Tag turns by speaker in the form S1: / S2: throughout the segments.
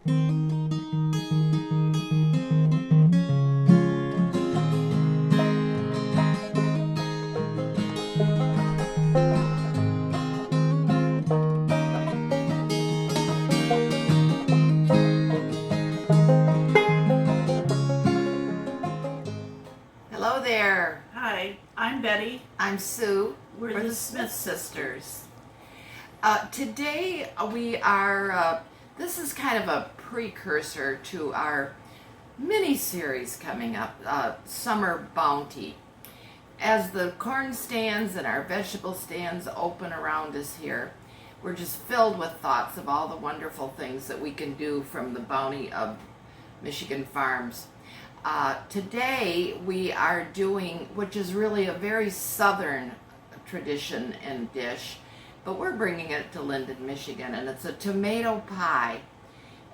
S1: Hello there.
S2: Hi, I'm Betty.
S1: I'm Sue.
S2: We're the Smith sisters.
S1: Today we are, this is kind of a precursor to our mini-series coming up, Summer Bounty. As the corn stands and our vegetable stands open around us here, we're just filled with thoughts of all the wonderful things that we can do from the bounty of Michigan farms. Today we are doing, which is really a very southern tradition and dish, but we're bringing it to Linden, Michigan, and it's a tomato pie.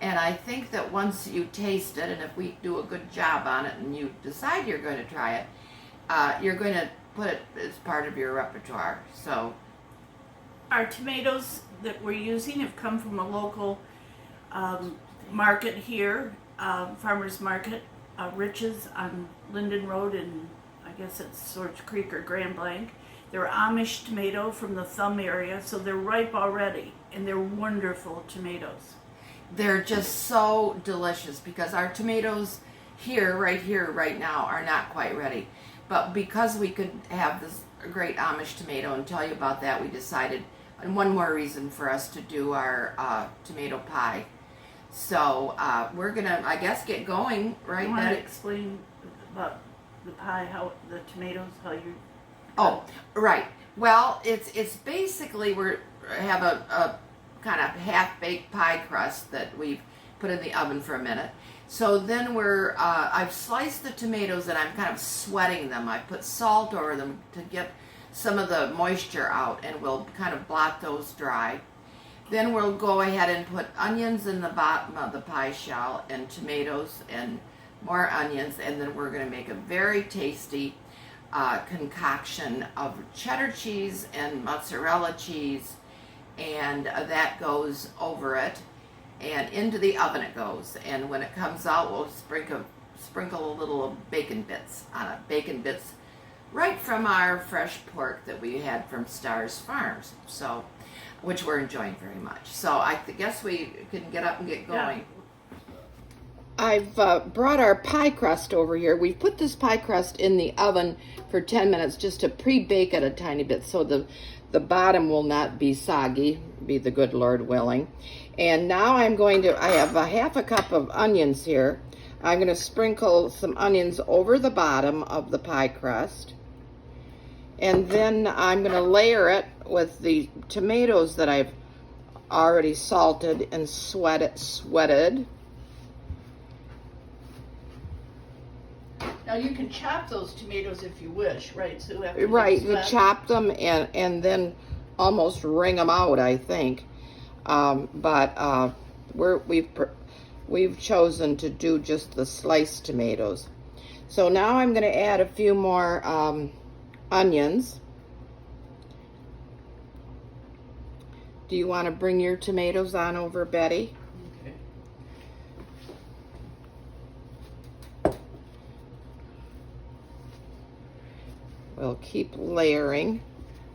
S1: And I think that once you taste it, and if we do a good job on it and you decide you're going to try it, you're going to put it as part of your repertoire. So
S2: Our tomatoes that we're using have come from a local market here, farmer's market, Rich's on Linden Road in, I guess it's Swords Creek or Grand Blanc. They're Amish tomato from the Thumb area, so they're ripe already, and they're wonderful tomatoes.
S1: they're just so delicious because our tomatoes here, right now, are not quite ready. But because we could have this great Amish tomato and tell you about that, we decided, and one more reason for us to do our tomato pie. So we're gonna, I guess, get going, right?
S2: You want to
S1: Betty?
S2: explain about the pie, how the tomatoes, how you...
S1: Oh, right. Well, it's basically we have a kind of half-baked pie crust that we've put in the oven for a minute. So then I've sliced the tomatoes and I'm kind of sweating them. I put salt over them to get some of the moisture out, and we'll kind of blot those dry. Then we'll go ahead and put onions in the bottom of the pie shell and tomatoes and more onions, and then we're going to make a very tasty concoction of cheddar cheese and mozzarella cheese, and that goes over it, and into the oven it goes. And when it comes out, we'll sprinkle a little bacon bits on it, bacon bits right from our fresh pork that we had from Star's Farms, so which we're enjoying very much. So I guess we can get up and get going.
S2: Yeah.
S1: I've brought our pie crust over here. We've put this pie crust in the oven for 10 minutes just to pre-bake it a tiny bit so the bottom will not be soggy, be the good Lord willing. And now I have a half a cup of onions here. I'm going to sprinkle some onions over the bottom of the pie crust. And then I'm going to layer it with the tomatoes that I've already salted and sweated.
S2: Now you can chop those tomatoes if you wish, right? So after
S1: Right,
S2: they
S1: you
S2: sweat-
S1: chop them and then almost wring them out, I think. But we've chosen to do just the sliced tomatoes. So now I'm going to add a few more onions. Do you want to bring your tomatoes on over, Betty?
S2: Okay.
S1: We'll keep layering.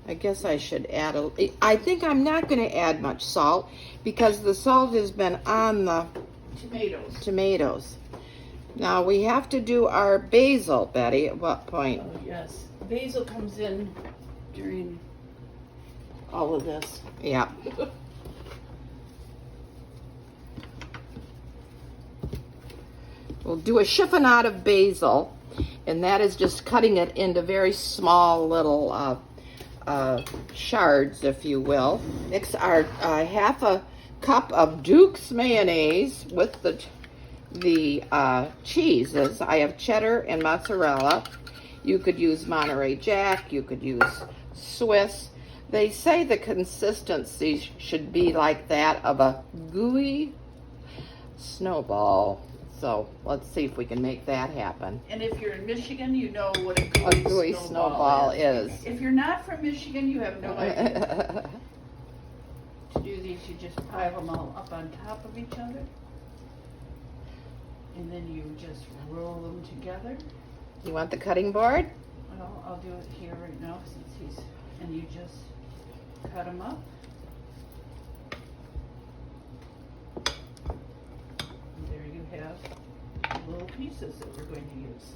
S1: I guess I should add I think I'm not going to add much salt because the salt has been on the tomatoes. Now we have to do our basil, Betty. At what point?
S2: Oh, yes. Basil comes in during all of this.
S1: Yeah. We'll do a chiffonade of basil, and that is just cutting it into very small little shards, if you will. Mix our half a cup of Duke's mayonnaise with the cheeses. I have cheddar and mozzarella. You could use Monterey Jack. You could use Swiss. They say the consistency should be like that of a gooey snowball. So let's see if we can make that happen.
S2: And if you're in Michigan, you know what a
S1: gooey snowball is.
S2: If you're not from Michigan, you have no idea. To do these, you just pile them all up on top of each other. And then you just roll them together.
S1: You want the cutting board?
S2: Well, I'll do it here right now since and you just cut them up. And there you have little pieces that we're going to use.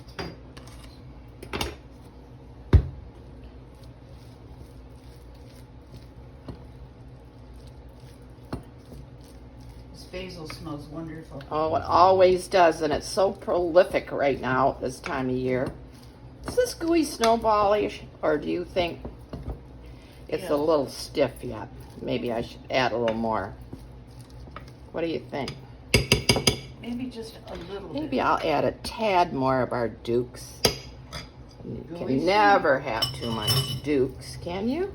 S2: This basil smells wonderful.
S1: Oh, it always does, and it's so prolific right now this time of year. Is this gooey snowballish, or do you think it's
S2: Yeah.
S1: a little stiff yet? Maybe I should add a little more. What do you think?
S2: Maybe just a little
S1: Maybe
S2: bit.
S1: I'll add a tad more of our Dukes. You
S2: Gooey
S1: can never have too much Dukes, can you?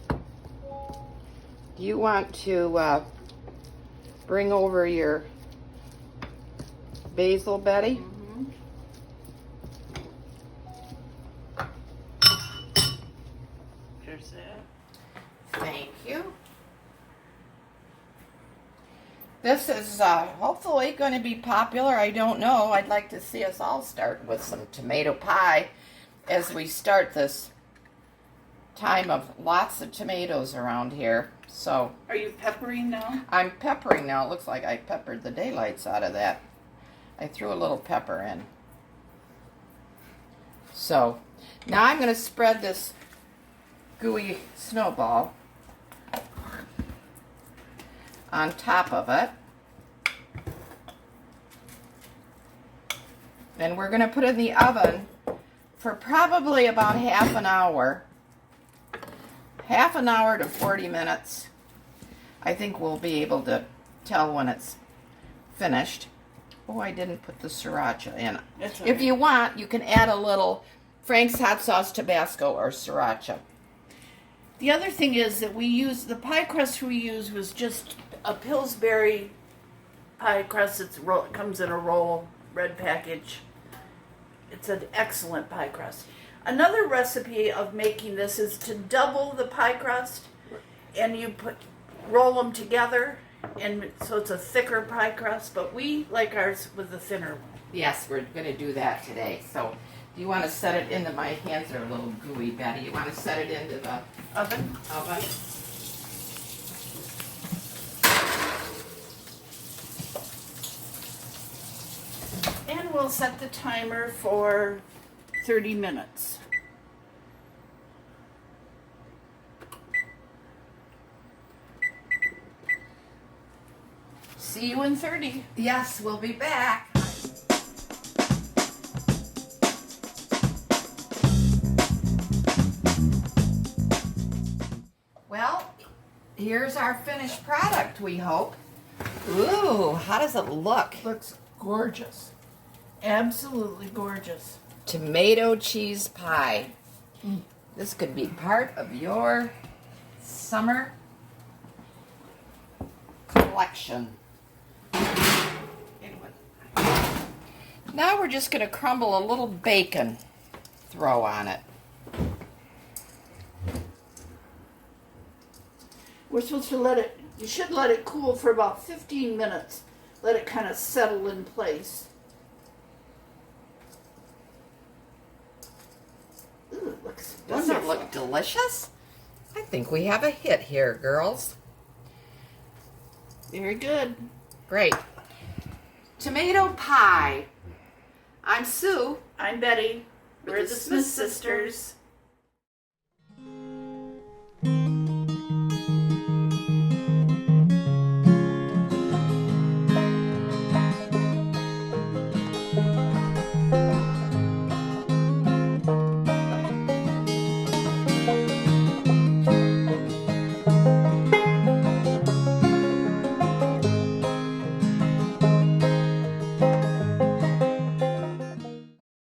S1: Do you want to bring over your basil, Betty?
S2: There's that.
S1: Thank you. This is hopefully going to be popular. I don't know. I'd like to see us all start with some tomato pie as we start this time of lots of tomatoes around here. So
S2: Are you peppering now?
S1: I'm peppering now. It looks like I peppered the daylights out of that. I threw a little pepper in. So now I'm going to spread this gooey snowball on top of it. And we're going to put it in the oven for probably about half an hour. Half an hour to 40 minutes. I think we'll be able to tell when it's finished. Oh, I didn't put the sriracha in.
S2: That's
S1: If you want, you can add a little Frank's hot sauce Tabasco or sriracha.
S2: The other thing is that the pie crust we used was just a Pillsbury pie crust. It comes in a roll, red package. It's an excellent pie crust. Another recipe of making this is to double the pie crust, and you roll them together, and so it's a thicker pie crust. But we like ours with the thinner one.
S1: Yes, we're going to do that today. So, do you want to set it into, my hands are a little gooey, Betty. You want to set it into the
S2: Oven.
S1: oven?
S2: And we'll set the timer for 30 minutes. See you in 30.
S1: Yes, we'll be back. Well, here's our finished product, we hope. Ooh, how does it look?
S2: Looks gorgeous. Absolutely gorgeous.
S1: Tomato cheese pie. This could be part of your summer collection. Now we're just going to crumble a little bacon, throw on it.
S2: We're supposed to you should let it cool for about 15 minutes. Let it kind of settle in place. Ooh, it looks
S1: Doesn't it
S2: wonderful.
S1: look delicious? I think we have a hit here, girls.
S2: Very good.
S1: Great. Tomato pie. I'm Sue.
S2: I'm Betty.
S1: We're
S2: We're
S1: the
S2: the
S1: Smith
S2: Smith sisters.